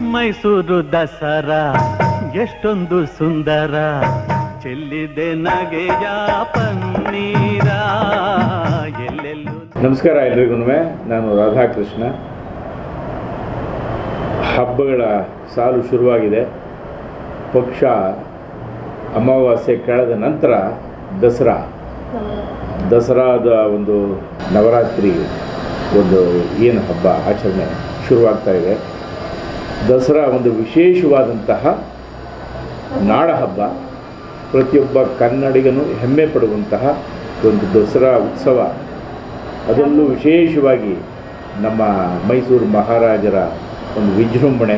ಮೈಸೂರು ದಸರಾ ಎಷ್ಟೊಂದು ಸುಂದರ, ಚೆಲ್ಲಿದೆ ನಗೆಯ ಪನ್ನೀರ ಎಲ್ಲೆಲ್ಲೂ. ನಮಸ್ಕಾರ ಎಲ್ರಿಗೂ. ನಾನು ರಾಧಾಕೃಷ್ಣ. ಹಬ್ಬಗಳ ಸಾಲು ಶುರುವಾಗಿದೆ. ಪಕ್ಷ ಅಮಾವಾಸ್ಯೆ ಕಳೆದ ನಂತರ ದಸರಾದ ಒಂದು ನವರಾತ್ರಿ ಒಂದು ಏನು ಹಬ್ಬ ಆಚರಣೆ ಶುರುವಾಗ್ತಾ ಇದೆ. ದಸರಾ ಒಂದು ವಿಶೇಷವಾದಂತಹ ನಾಡ ಹಬ್ಬ. ಪ್ರತಿಯೊಬ್ಬ ಕನ್ನಡಿಗನು ಹೆಮ್ಮೆ ಪಡುವಂತಹ ಒಂದು ದಸರಾ ಉತ್ಸವ. ಅದರಲ್ಲೂ ವಿಶೇಷವಾಗಿ ನಮ್ಮ ಮೈಸೂರು ಮಹಾರಾಜರ ಒಂದು ವಿಜೃಂಭಣೆ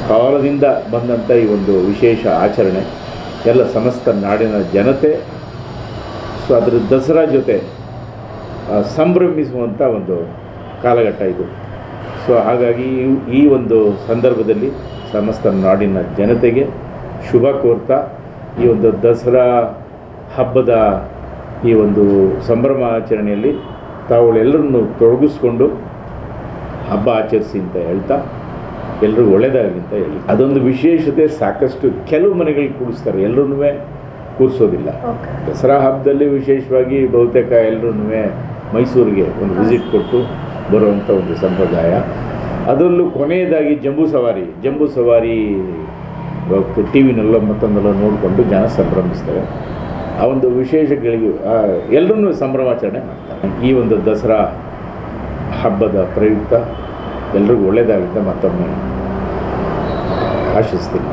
ಕಾಲದಿಂದ ಬಂದಂಥ ಈ ಒಂದು ವಿಶೇಷ ಆಚರಣೆ ಎಲ್ಲ ಸಮಸ್ತ ನಾಡಿನ ಜನತೆ ಅದರ ದಸರಾ ಜೊತೆ ಸಂಭ್ರಮಿಸುವಂಥ ಒಂದು ಕಾಲಘಟ್ಟ ಇದು. ಹಾಗಾಗಿ ಈ ಒಂದು ಸಂದರ್ಭದಲ್ಲಿ ಸಮಸ್ತ ನಾಡಿನ ಜನತೆಗೆ ಶುಭ ಕೋರ್ತಾ ಈ ಒಂದು ದಸರಾ ಹಬ್ಬದ ಈ ಒಂದು ಸಂಭ್ರಮ ಆಚರಣೆಯಲ್ಲಿ ತಾವುಗಳೆಲ್ಲರನ್ನು ತೊಡಗಿಸ್ಕೊಂಡು ಹಬ್ಬ ಆಚರಿಸಿ ಅಂತ ಹೇಳ್ತಾ ಎಲ್ಲರಿಗೂ ಒಳ್ಳೆಯದಾಗಲಿ ಅಂತ ಹೇಳಿ. ಅದೊಂದು ವಿಶೇಷತೆ. ಸಾಕಷ್ಟು ಕೆಲವು ಮನೆಗಳಿಗೆ ಕೂಡಿಸ್ತಾರೆ, ಎಲ್ಲರೂ ಕೂರಿಸೋದಿಲ್ಲ. ದಸರಾ ಹಬ್ಬದಲ್ಲಿ ವಿಶೇಷವಾಗಿ ಬಹುತೇಕ ಎಲ್ಲರೂ ಮೈಸೂರಿಗೆ ಒಂದು ವಿಸಿಟ್ ಕೊಟ್ಟು ಬರುವಂಥ ಒಂದು ಸಂಪ್ರದಾಯ. ಅದರಲ್ಲೂ ಕೊನೆಯದಾಗಿ ಜಂಬೂ ಸವಾರಿ ಟಿ ವಿನಲ್ಲೋ ಮತ್ತೊಂದೆಲ್ಲ ನೋಡಿಕೊಂಡು ಜನ ಸಂಭ್ರಮಿಸ್ತಾರೆ. ಆ ಒಂದು ವಿಶೇಷಗಳಿಗೆ ಎಲ್ಲರೂ ಸಂಭ್ರಮಾಚರಣೆ ಮಾಡ್ತಾರೆ. ಈ ಒಂದು ದಸರಾ ಹಬ್ಬದ ಪ್ರಯುಕ್ತ ಎಲ್ರಿಗೂ ಒಳ್ಳೆಯದಾಗುತ್ತೆ ಮತ್ತೊಮ್ಮೆ ಆಶಿಸ್ತೀನಿ.